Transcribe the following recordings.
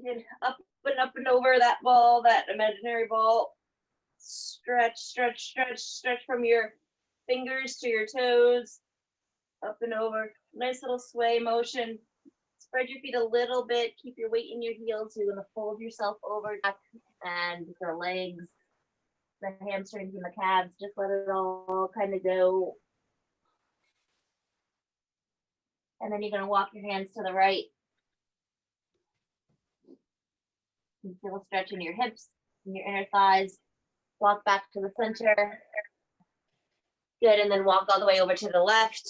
Good. Up and over that ball, that imaginary ball. Stretch, stretch, stretch, stretch from your fingers to your toes. Up and over. Nice little sway motion. Spread your feet a little bit. Keep your weight in your heels. You're going to fold yourself over back and the legs, the hamstrings and the calves. Just let it all kind of go. And then you're going to walk your hands to the right. You feel a stretch in your hips and your inner thighs. Walk back to the center. Good, and then walk all the way over to the left.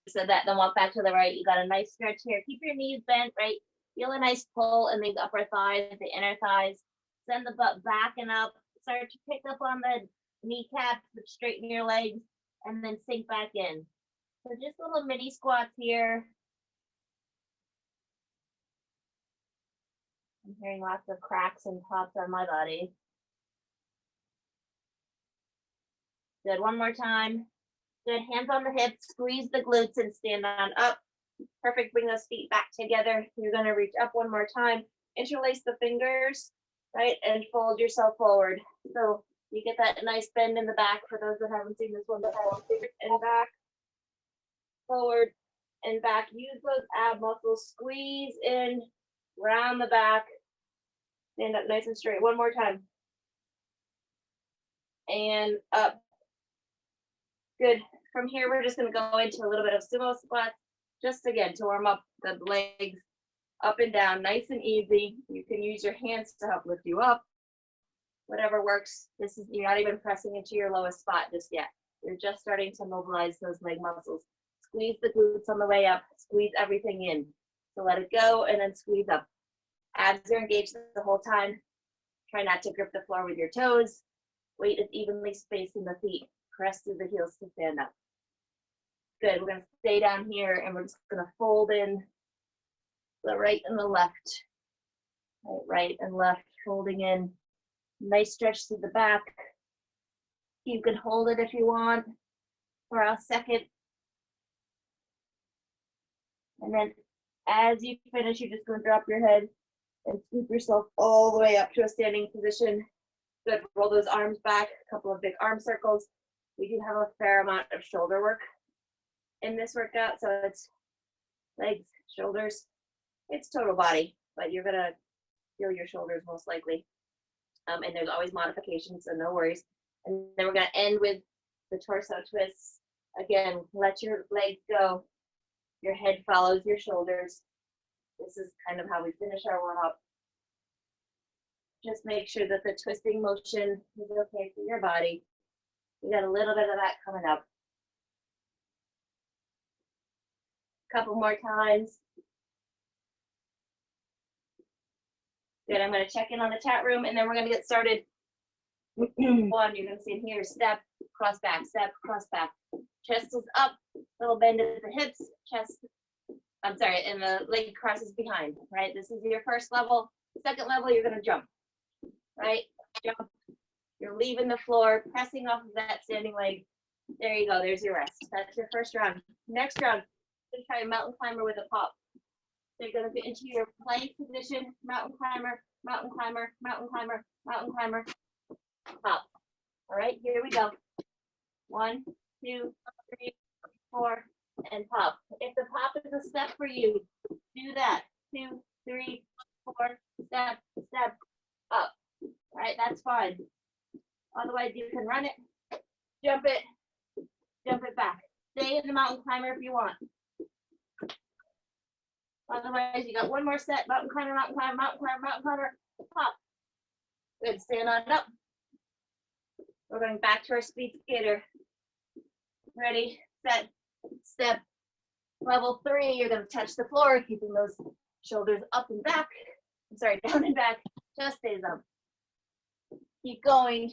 So that, then walk back to the right. You got a nice stretch here. Keep your knees bent, right? Feel a nice pull in the upper thighs, the inner thighs. Send the butt back and up. Start to pick up on the kneecaps, but straighten your legs, and then sink back in. So just little mini squats here. I'm hearing lots of cracks and pops on my body. Good, one more time. Good, hands on the hips, squeeze the glutes and stand on up. Perfect, bring those feet back together. You're gonna reach up one more time. Interlace the fingers, right? And fold yourself forward. So you get that nice bend in the back for those that haven't seen this one before. And back, forward, and back. Use those ab muscles, squeeze in, round the back. Stand up nice and straight. One more time. And up. Good. From here, we're just going to go into a little bit of sumo squats, just again to warm up the legs up and down, nice and easy. You can use your hands to help lift you up. Whatever works. This is, you're not even pressing into your lowest spot just yet. You're just starting to mobilize those leg muscles. Squeeze the glutes on the way up. Squeeze everything in. So let it go and then squeeze up. Abs are engaged the whole time. Try not to grip the floor with your toes. Weight is evenly spaced in the feet. Press through the heels to stand up. Good, we're gonna stay down here and we're just gonna fold in the right and the left. Right and left, folding in. Nice stretch through the back. You can hold it if you want for a second. And then as you finish, you're just gonna drop your head and scoop yourself all the way up to a standing position. Good, roll those arms back, a couple of big arm circles. We do have a fair amount of shoulder work in this workout, so it's legs, shoulders, it's total body, but you're gonna feel your shoulders most likely. And there's always modifications, so no worries. And then we're gonna end with the torso twists. Again, let your legs go. Your head follows your shoulders. This is kind of how we finish our warm up. Just make sure that the twisting motion is okay for your body. You got a little bit of that coming up. Couple more times. Good, I'm gonna check in on the chat room and then we're gonna get started. One, you're gonna see in here, step, cross back, chest is up, little bend at the hips, chest, I'm sorry, and the leg crosses behind, right? This is your first level. Second level, you're gonna jump, right? Jump, you're leaving the floor, pressing off of that standing leg. There you go, there's your rest. That's your first round. Next round, you're gonna try a mountain climber with a pop. So you're gonna get into your plank position, mountain climber, mountain climber, mountain climber, mountain climber, pop. All right, here we go. 1, 2, 3, 4, and pop. If the pop is a step for you, do that. 2, 3, 4, step, step, up. All right, that's fine. Otherwise, you can run it, jump it back. Stay in the mountain climber if you want. Otherwise, you got one more set, mountain climber, mountain climber, mountain climber, mountain climber, pop. Good, stand on up. We're going back to our speed skater. Ready, set, step. Level 3, you're gonna touch the floor, keeping those shoulders up and back. I'm sorry, down and back, just stays up. Keep going.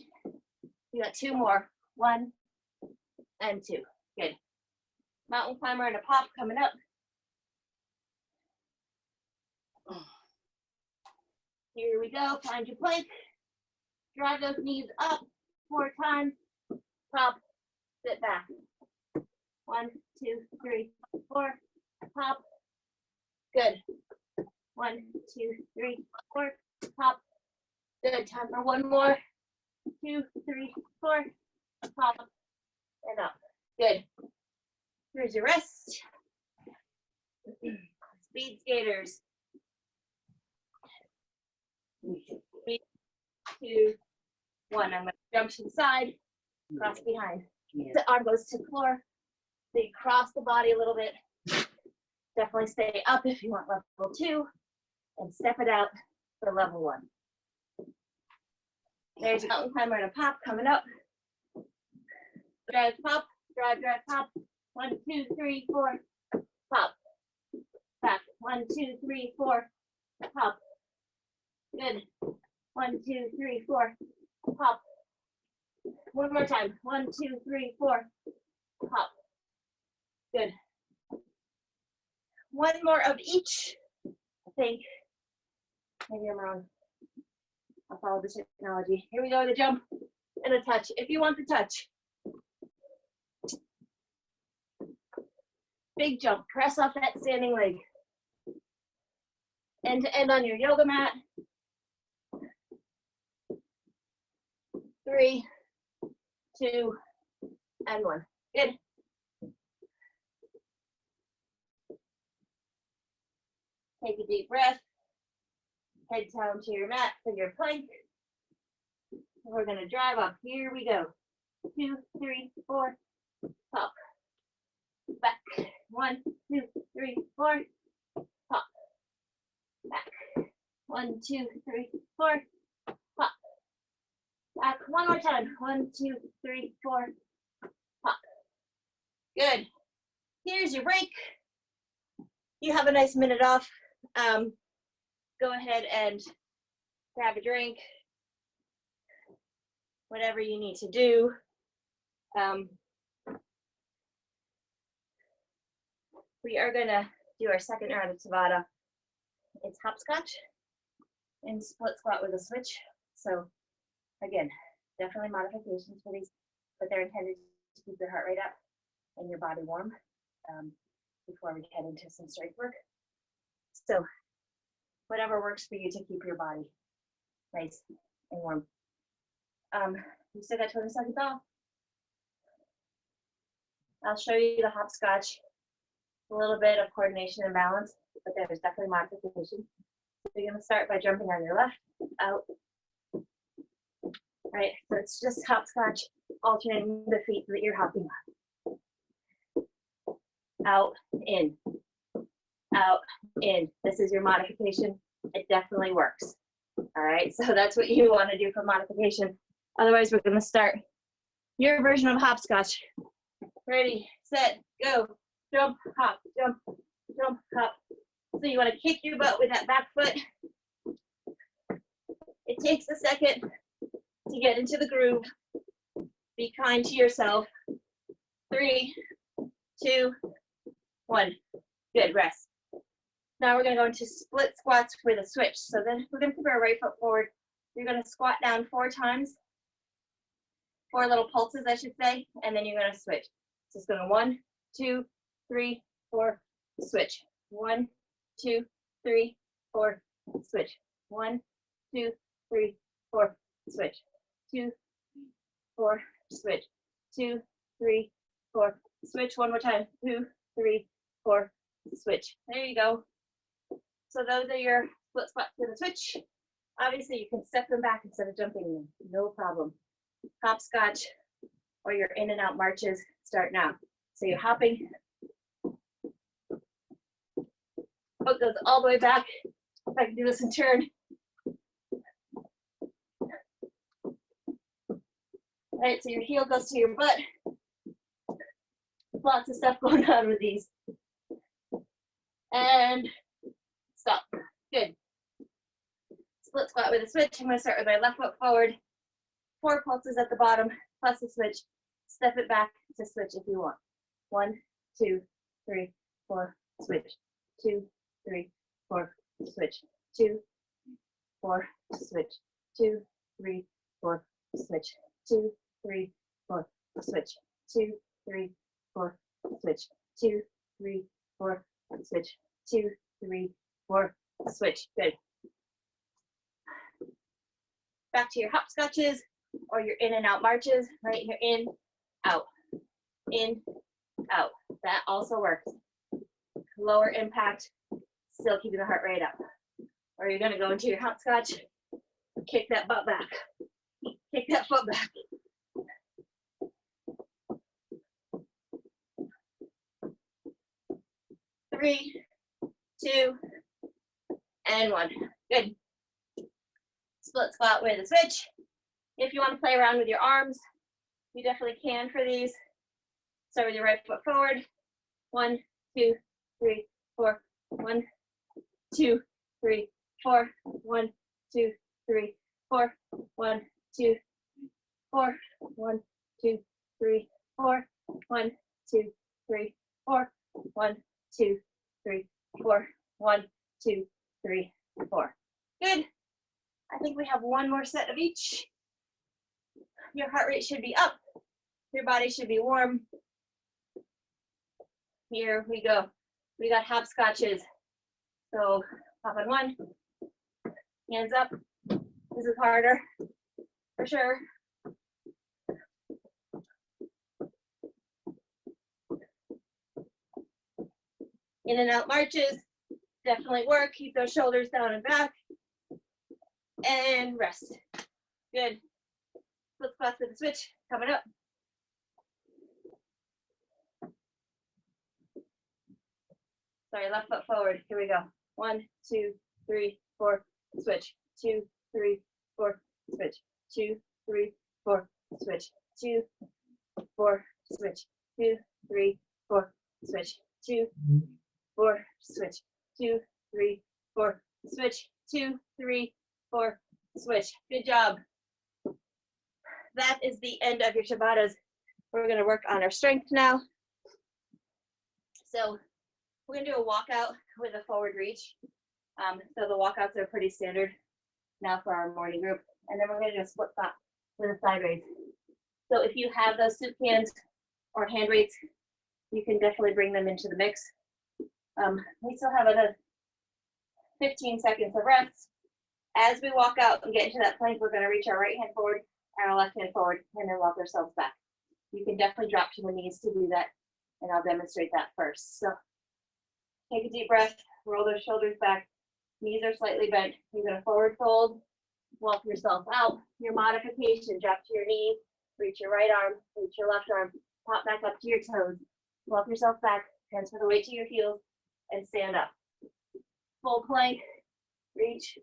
You got 2 more, 1 and 2, good. Mountain climber and a pop coming up. Here we go, find your plank. Drive those knees up 4 times, pop, sit back. 1, 2, 3, 4, pop, good. 1, 2, 3, 4, hop. Good, time for one more. 2, 3, 4, hop, and up. Good. Here's your rest. Speed skaters. 3, 2, 1. I'm going to jump to the side, cross behind. The arm goes to the floor. So you cross the body a little bit. Definitely stay up if you want level 2, and step it out for level 1. There's your mountain climber and a pop coming up. Drive, pop, drive, drive, pop. 1, 2, 3, 4, pop. Back. 1, 2, 3, 4, pop. Good. 1, 2, 3, 4, pop. One more time. 1, 2, 3, 4, pop. Good. One more of each. I think. Maybe I'm wrong. I'll follow the technology. Here we go, the jump and a touch. If you want the touch. Big jump. Press off that standing leg. End to end on your yoga mat. 3, 2, and 1. Good. Take a deep breath. Head down to your mat for your plank. We're going to drive up. Here we go. 2, 3, 4. Pop. Back. 1, 2, 3, 4. Pop. Back. 1, 2, 3, 4. Pop. Back. One more time. 1, 2, 3, 4. Pop. Good. Here's your break. You have a nice minute off. Go ahead and grab a drink, whatever you need to do. We are gonna do our second round of Tabata. It's hopscotch and split squat with a switch. So again, definitely modifications for these, but they're intended to keep your heart rate up and your body warm before we head into some strength work. So whatever works for you to keep your body nice and warm. You still got 20 seconds off. I'll show you the hopscotch. A little bit of coordination and balance, but there's definitely modification. So you're going to start by jumping on your left, out. Right, so it's just hopscotch, alternating the feet that you're hopping on. Out, in. Out, in. This is your modification. It definitely works. All right, so that's what you want to do for modification. Otherwise, we're going to start your version of hopscotch. Ready, set, go. Jump, hop, jump, jump, hop. So you want to kick your butt with that back foot. It takes a second to get into the groove. Be kind to yourself. 3, 2, 1. Good, rest. Now we're going to go into split squats with a switch. So then we're going to put our right foot forward. You're going to squat down 4 times. 4 little pulses, I should say, and then you're going to switch. So it's going to 1, 2, 3, 4, switch. 1, 2, 3, 4, switch. 1, 2, 3, 4, switch. 2, 4, switch. 2, 3, 4, switch. One more time. 2, 3, 4, switch. There you go. So those are your split squats with a switch. Obviously, you can step them back instead of jumping them. No problem. Hopscotch or your in and out marches start now. So you're hopping. Foot goes all the way back. If I can do this in turn. All right, so your heel goes to your butt. Lots of stuff going on with these. And stop. Good. Split squat with a switch. I'm going to start with my left foot forward. 4 pulses at the bottom, plus a switch. Step it back to switch if you want. 1, 2, 3, 4, switch. 2, 3, 4, switch. 2, 4, switch. 2, 3, 4, switch. 2, 3, 4, switch. 2, 3, 4, switch. 2, 3, 4, switch. 2, 3, 4, switch. Good. Back to your hopscotches or your in and out marches, right? You're in, out, that also works. Lower impact, still keeping the heart rate up. Or you're gonna go into your hopscotch, kick that butt back, kick that foot back. Three, two, and one. Good. Split squat with a switch. If you want to play around with your arms, you definitely can for these. Start with your right foot forward. 1, 2, 3, 4. 1, 2, 3, 4. 1, 2, 3, 4. 1, 2, 4. 1, 2, 3, 4. 1, 2, 3, 4. 1, 2, 3, 4. 1, 2, 3, 4. Good. I think we have one more set of each. Your heart rate should be up. Your body should be warm. Here we go. We got hopscotches. So hop on one, hands up. This is harder for sure. In and out marches, definitely work. Keep those shoulders down and back. And rest. Good. Split squats with a switch coming up. Sorry, left foot forward. Here we go. 1, 2, 3, 4, switch. 2, 3, 4, switch. 2, 3, 4, switch. 2, 4, switch. 2, 3, 4, switch. 2, 4, switch. 2, 3, 4, switch. 2, 3, 4, switch. Good job. That is the end of your Tabatas. We're going to work on our strength now. So we're going to do a walkout with a forward reach. So the walkouts are pretty standard now for our morning group. And then we're going to do a split squat with a side raise. So if you have those soup cans or hand weights, you can definitely bring them into the mix. We still have another 15 seconds of rest. As we walk out and get into that plank, we're going to reach our right hand forward and our left hand forward and then walk ourselves back. You can definitely drop to the knees to do that, and I'll demonstrate that first. So take a deep breath, roll those shoulders back, knees are slightly bent. You're going to forward fold, walk yourself out. Your modification, drop to your knees, reach your right arm, reach your left arm, pop back up to your toes, walk yourself back, transfer the weight to your heels, and stand up. Full plank, reach,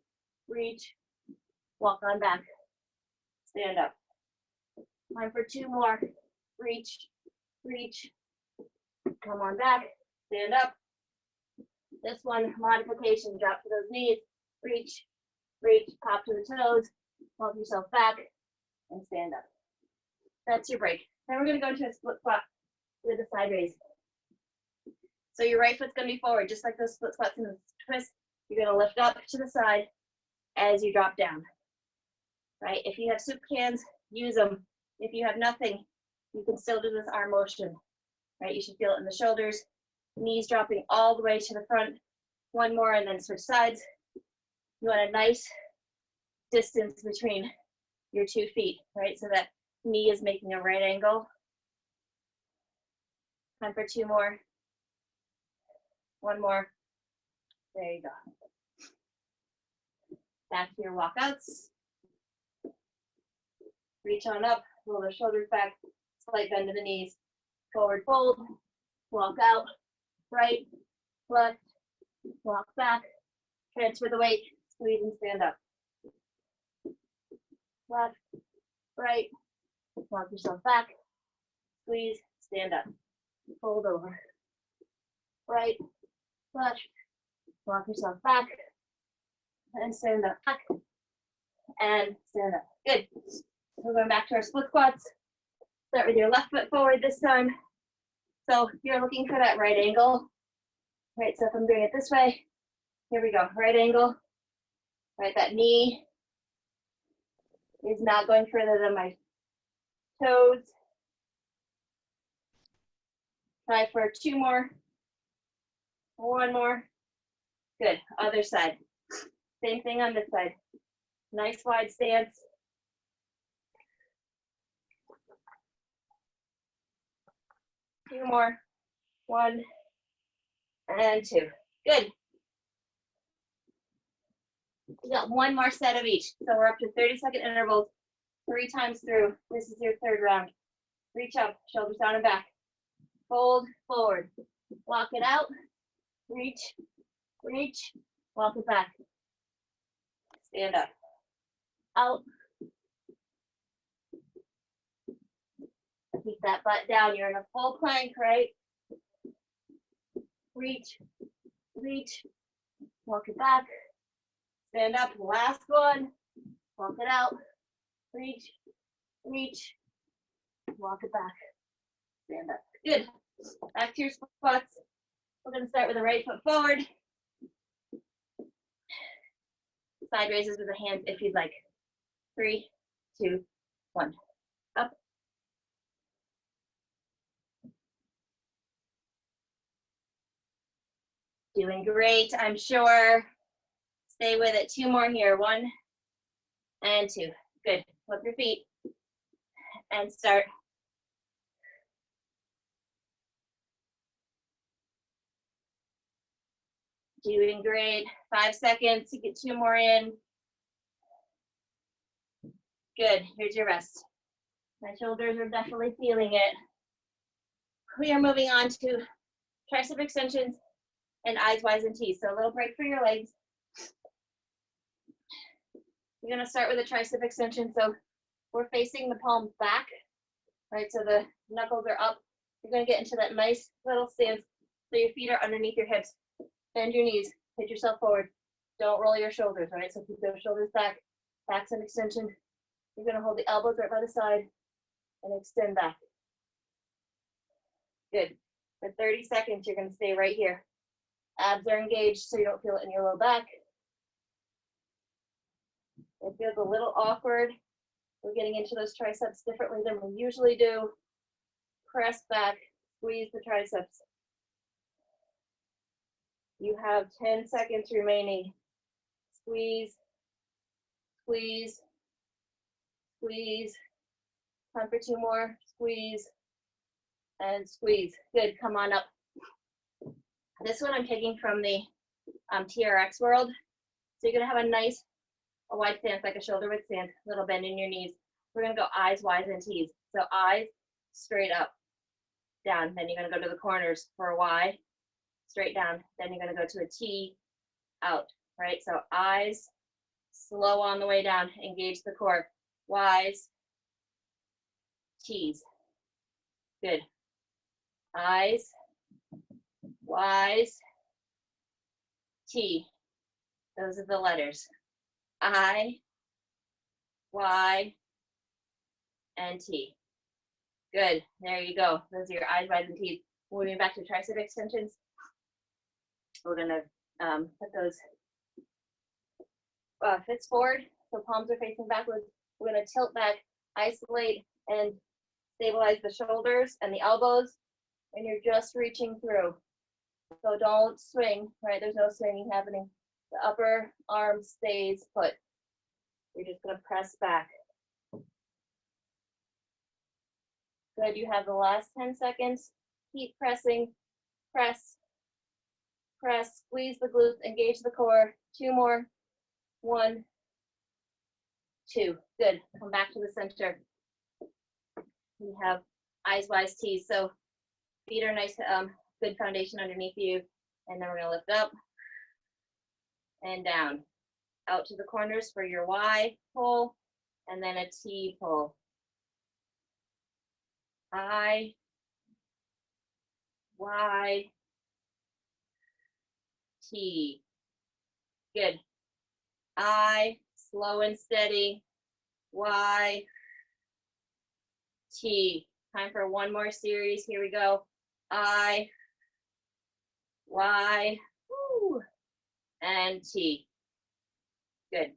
reach, walk on back, stand up. Time for 2 more. Reach, reach, come on back, stand up. This one, modification, drop to those knees, reach, reach, pop to the toes, walk yourself back, and stand up. That's your break. Then we're gonna go into a split squat with a side raise. So your right foot's gonna be forward, just like those split squats in the twist. You're gonna lift up to the side as you drop down, right? If you have soup cans, use them. If you have nothing, you can still do this arm motion, right? You should feel it in the shoulders, knees dropping all the way to the front. One more and then switch sides. You want a nice distance between your 2 feet, right? So that knee is making a right angle. Time for 2 more. 1 more. There you go. Back to your walkouts. Reach on up, roll the shoulders back, slight bend to the knees, forward fold, walk out, right, left, walk back, transfer the weight, squeeze and stand up. Left, right, walk yourself back, squeeze, stand up. Fold over. Right, left, walk yourself back, and stand up. Back, and stand up. Good. We're going back to our split squats. Start with your left foot forward this time. So you're looking for that right angle. Right, so if I'm doing it this way, here we go, right angle. Right, that knee is not going further than my toes. Try for 2 more. 1 more. Good, other side. Same thing on this side. Nice wide stance. Two more. 1 and 2. Good. We got one more set of each. So we're up to 30-second intervals, 3 times through. This is your third round. Reach up, shoulders down and back. Fold forward. Walk it out. Reach, reach, walk it back. Stand up. Out. Keep that butt down. You're in a full plank, right? Reach, reach, walk it back. Stand up. Last one. Walk it out. Reach, reach, walk it back. Stand up. Good. Back to your squats. We're going to start with the right foot forward. Side raises with the hands if you'd like. 3, 2, 1. Up. Doing great, I'm sure. Stay with it. 2 more here. 1 and 2. Good. Flip your feet and start. Doing great. 5 seconds to get 2 more in. Good. Here's your rest. My shoulders are definitely feeling it. We are moving on to tricep extensions and eyes, Ys, and T's. So a little break for your legs. You're going to start with a tricep extension. So we're facing the palms back, right? So the knuckles are up. You're going to get into that nice little stance. So your feet are underneath your hips. Bend your knees. Hit yourself forward. Don't roll your shoulders, right? So keep those shoulders back. Back's an extension. You're going to hold the elbows right by the side and extend back. Good. For 30 seconds, you're going to stay right here. Abs are engaged so you don't feel it in your low back. It feels a little awkward. We're getting into those triceps differently than we usually do. Press back, squeeze the triceps. You have 10 seconds remaining. Squeeze, squeeze, squeeze. Time for 2 more. Squeeze and squeeze. Good, come on up. This one I'm taking from the TRX world. So you're gonna have a wide stance, like a shoulder width stance, little bend in your knees. We're gonna go eyes, Ys, and T's. So eyes, straight up, down. Then you're gonna go to the corners for a Y, straight down. Then you're gonna go to a T, out, right? So eyes, slow on the way down, engage the core. Ys, T's. Good. Eyes, Ys, T. Those are the letters. I, Y, and T. Good. There you go. Those are your eyes, Ys, and T's. Moving back to tricep extensions. We're gonna put those fists forward, so palms are facing backwards. We're gonna tilt back, isolate, and stabilize the shoulders and the elbows, and you're just reaching through. So don't swing, right? There's no swinging happening. The upper arm stays put. You're just gonna press back. Good, you have the last 10 seconds. Keep pressing, press, press, squeeze the glutes, engage the core. 2 more, 1, 2. Good, come back to the center. You have eyes, Ys, T's. So feet are nice, good foundation underneath you. And then we're gonna lift up and down. Out to the corners for your Y pull, and then a T pull. I, Y, T. Good. I, slow and steady. Y, T. Time for one more series. Here we go. I, Y, woo, and T. Good.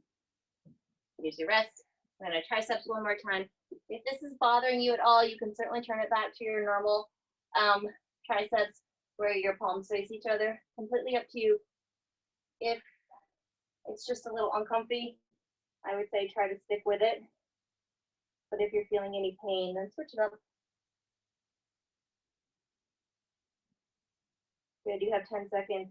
Use your rest. I'm going to triceps one more time. If this is bothering you at all, you can certainly turn it back to your normal triceps where your palms face each other. Completely up to you. If it's just a little uncomfy, I would say try to stick with it. But if you're feeling any pain, then switch it up. Good, you have 10 seconds.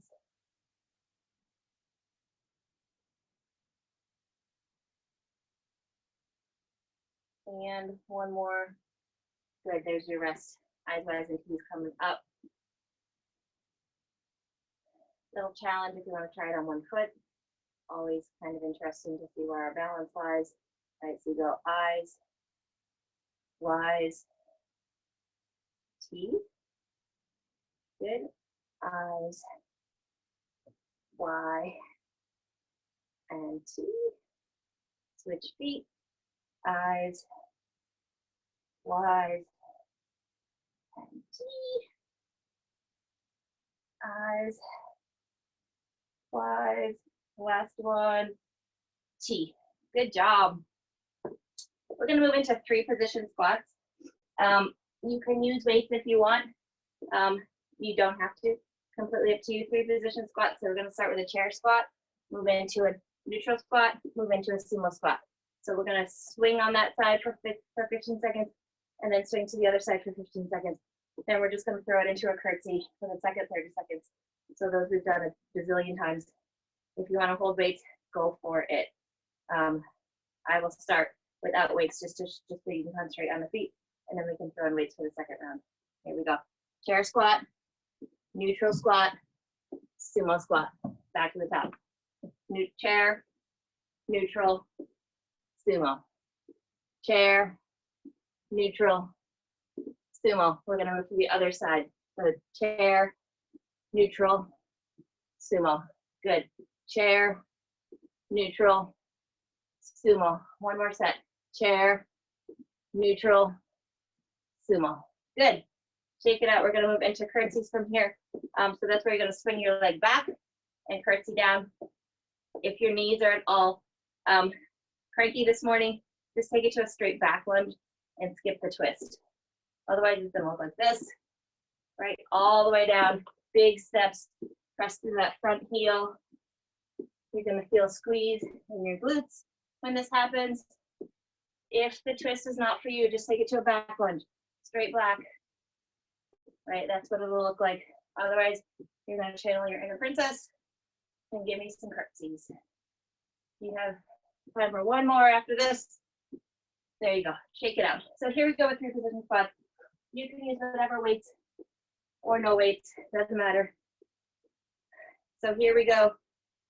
And one more. Good, there's your rest. Eyes wide and keys coming up. Little challenge if you want to try it on one foot. Always kind of interesting to see where our balance lies. All right, so you go eyes, Y's, T. Good. Eyes, Y, and T. Switch feet. Eyes, Y's, and T. Eyes, Y's. Last one, T. Good job. We're going to move into 3 position squats. You can use weights if you want. You don't have to. Completely up to you. 3 position squats. So we're going to start with a chair squat, move into a neutral squat, move into a sumo squat. So we're going to swing on that side for 15 seconds, and then swing to the other side for 15 seconds. Then we're just going to throw it into a curtsy for the second 30 seconds. So those we've done a bazillion times. If you want to hold weights, go for it. I will start without weights just so you can concentrate on the feet, and then we can throw in weights for the second round. Here we go. Chair squat, neutral squat, sumo squat. Back to the top. Chair, neutral, sumo. Chair, neutral, sumo. We're going to move to the other side. So chair, neutral, sumo. Good. Chair, neutral, sumo. One more set. Chair, neutral, sumo. Good. Shake it out. We're going to move into curtsies from here. So that's where you're going to swing your leg back and curtsy down. If your knees are at all cranky this morning, just take it to a straight back lunge and skip the twist. Otherwise, it's going to look like this, right? All the way down. Big steps. Press through that front heel. You're going to feel a squeeze in your glutes when this happens. If the twist is not for you, just take it to a back lunge. Straight back. Right, that's what it'll look like. Otherwise, you're going to channel your inner princess and give me some curtsies. You have time for one more after this. There you go. Shake it out. So here we go with 3 position squats. You can use whatever weights or no weights, doesn't matter. So here we go.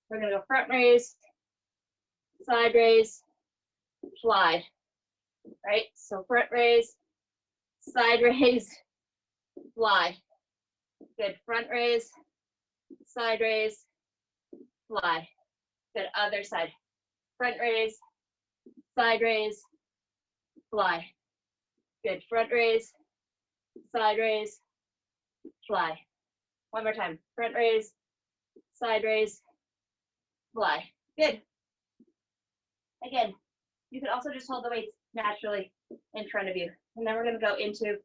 We're going to go front raise, side raise, fly. Right? So front raise, side raise, fly. Good. Front raise, side raise, fly. Good. Other side. Front raise, side raise, fly. Good. Front raise, side raise, fly. One more time. Front raise, side raise, fly. Good. Again, you can also just hold the weights naturally in front of you. And then we're going to go into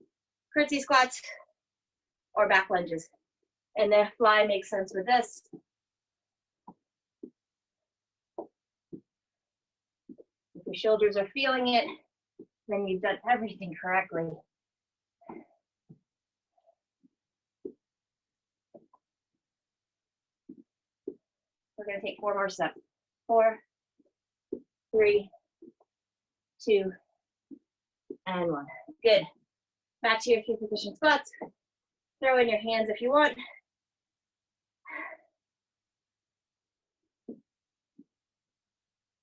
curtsy squats or back lunges. And the fly makes sense with this. If your shoulders are feeling it, then you've done everything correctly. We're going to take 4 more steps. 4, 3, 2, and 1. Good. Back to your 3 position squats. Throw in your hands if you want.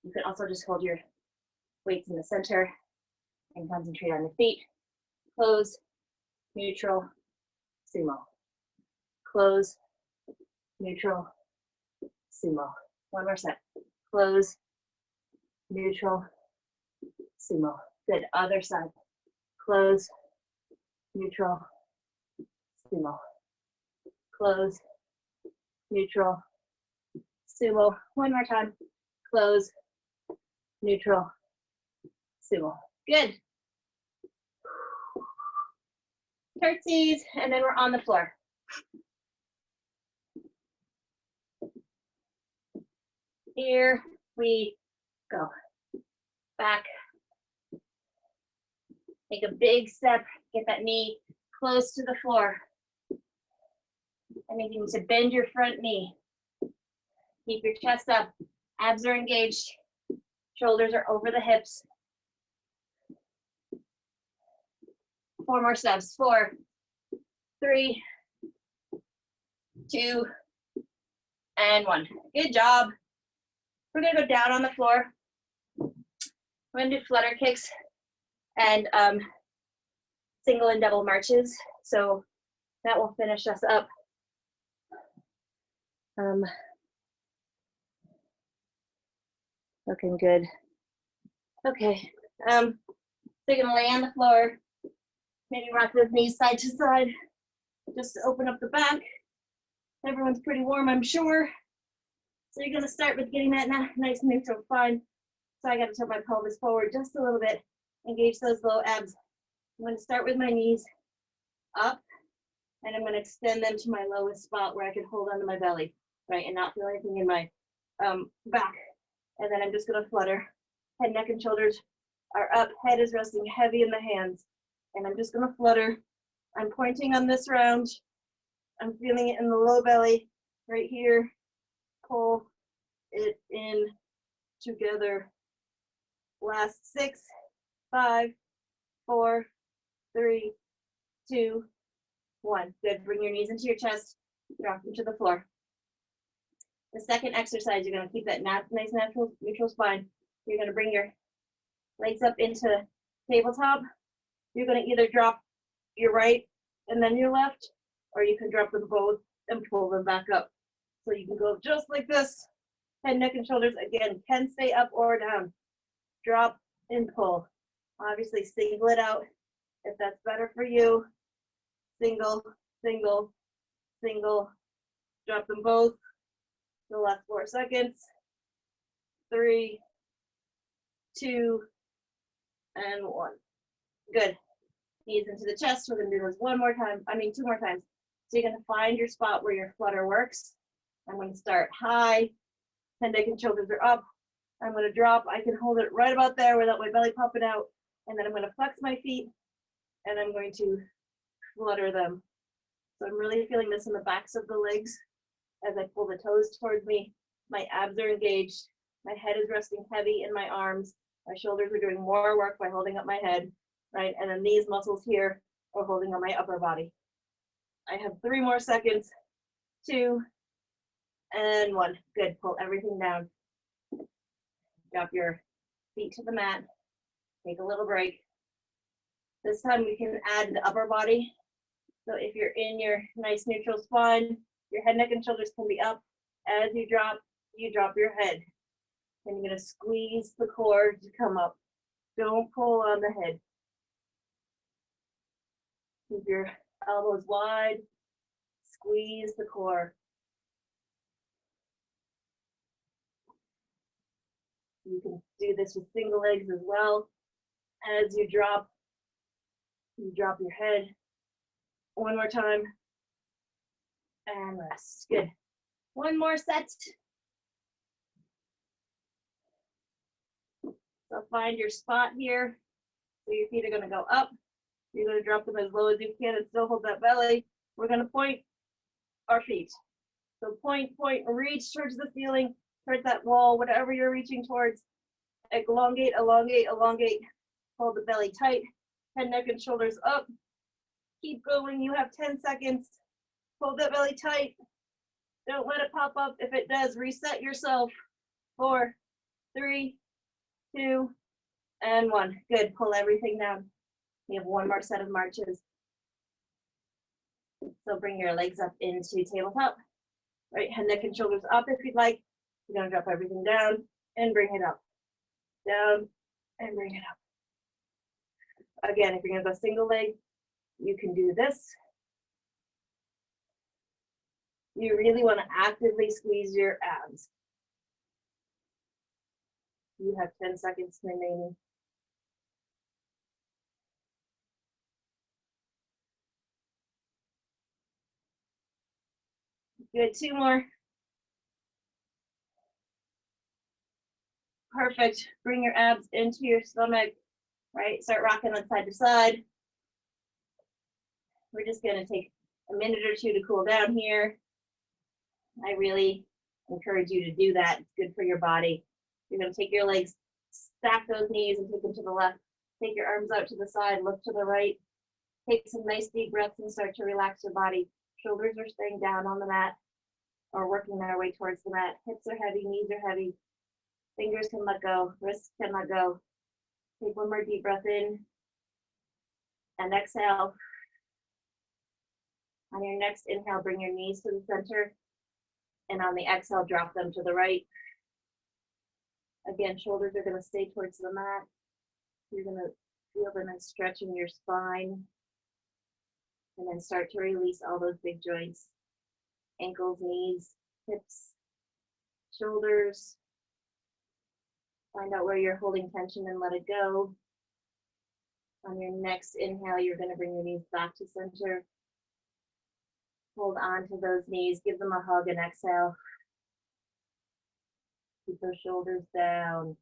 You can also just hold your weights in the center and concentrate on the feet. Close, neutral, sumo. Close, neutral, sumo. One more set. Close, neutral, sumo. Good. Other side. Close, neutral, sumo. Close, neutral, sumo. One more time. Close, neutral, sumo. Good. Curtsies, and then we're on the floor. Here we go. Back. Take a big step, get that knee close to the floor. And you need to bend your front knee. Keep your chest up, abs are engaged, shoulders are over the hips. 4 more steps, 4, 3, 2, and 1. Good job. We're gonna go down on the floor. We're gonna do flutter kicks and single and double marches. So that will finish us up. Looking good. Okay, so you're gonna lay on the floor, maybe rock those knees side to side, just to open up the back. Everyone's pretty warm, I'm sure. So you're gonna start with getting that nice neutral spine. So I gotta tilt my pelvis forward just a little bit, engage those low abs. I'm gonna start with my knees up, and I'm gonna extend them to my lowest spot where I can hold onto my belly, right, and not feel anything in my back. And then I'm just gonna flutter. Head, neck, and shoulders are up. Head is resting heavy in the hands. And I'm just gonna flutter. I'm pointing on this round. I'm feeling it in the low belly, right here. Pull it in together. Last 6, 5, 4, 3, 2, 1. Good, bring your knees into your chest, drop them to the floor. The second exercise, you're gonna keep that nice natural neutral spine. You're gonna bring your legs up into tabletop. You're gonna either drop your right and then your left, or you can drop them both and pull them back up. So you can go just like this. Head, neck, and shoulders, again, can stay up or down. Drop and pull. Obviously, single it out if that's better for you. Single, single, single. Drop them both. The last 4 seconds. 3, 2, and 1. Good. Knees into the chest. We're gonna do this 2 more times. So you're gonna find your spot where your flutter works. I'm gonna start high. Head, neck, and shoulders are up. I'm gonna drop. I can hold it right about there without my belly popping out. And then I'm gonna flex my feet and I'm going to flutter them. So I'm really feeling this in the backs of the legs as I pull the toes towards me. My abs are engaged. My head is resting heavy in my arms. My shoulders are doing more work by holding up my head, right? And then these muscles here are holding on my upper body. I have 3 more seconds. 2, and 1. Good, pull everything down. Drop your feet to the mat. Take a little break. This time we can add the upper body. So if you're in your nice neutral spine, your head, neck, and shoulders can be up. As you drop your head. And you're gonna squeeze the core to come up. Don't pull on the head. Keep your elbows wide. Squeeze the core. You can do this with single legs as well. As you drop your head. 1 more time. And rest. Good. 1 more set. So find your spot here. So your feet are gonna go up. You're gonna drop them as low as you can and still hold that belly. We're gonna point our feet. So point, reach towards the ceiling, towards that wall, whatever you're reaching towards. Elongate, elongate, elongate. Hold the belly tight. Head, neck, and shoulders up. Keep going. You have 10 seconds. Hold that belly tight. Don't let it pop up. If it does, reset yourself. 4, 3, 2, and 1. Good. Pull everything down. We have 1 more set of marches. So bring your legs up into tabletop. Right, head, neck, and shoulders up if you'd like. You're gonna drop everything down and bring it up. Down and bring it up. Again, if you're gonna go single leg, you can do this. You really want to actively squeeze your abs. You have 10 seconds remaining. Good, 2 more. Perfect. Bring your abs into your stomach, right? Start rocking on side to side. We're just gonna take a minute or two to cool down here. I really encourage you to do that. It's good for your body. You're gonna take your legs, stack those knees and take them to the left. Take your arms out to the side, look to the right. Take some nice deep breaths and start to relax your body. Shoulders are staying down on the mat or working their way towards the mat. Hips are heavy, knees are heavy. Fingers can let go, wrists can let go. Take one more deep breath in and exhale. On your next inhale, bring your knees to the center. And on the exhale, drop them to the right. Again, shoulders are gonna stay towards the mat. You're gonna feel the nice stretch in your spine. And then start to release all those big joints. Ankles, knees, hips, shoulders. Find out where you're holding tension and let it go. On your next inhale, you're gonna bring your knees back to center. Hold on to those knees, give them a hug and exhale. Keep those shoulders down.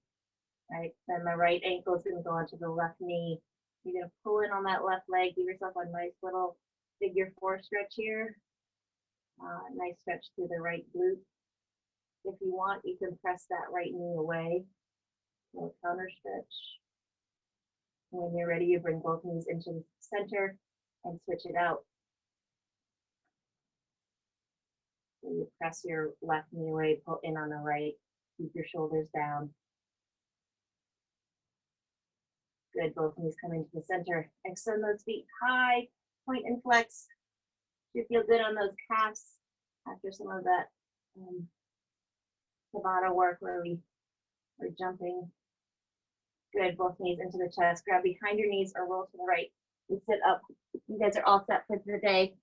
Right, then the right ankle is gonna go onto the left knee. You're gonna pull in on that left leg, give yourself a nice little figure 4 stretch here. Nice stretch through the right glute. If you want, you can press that right knee away. Little counter stretch. When you're ready, you bring both knees into the center and switch it out. So you press your left knee away, pull in on the right, keep your shoulders down. Good, both knees coming to the center. Extend those feet high, point and flex. You feel good on those calves after some of that Tabata work where we're jumping. Good, both knees into the chest. Grab behind your knees or roll to the right. We sit up. You guys are all set for the day.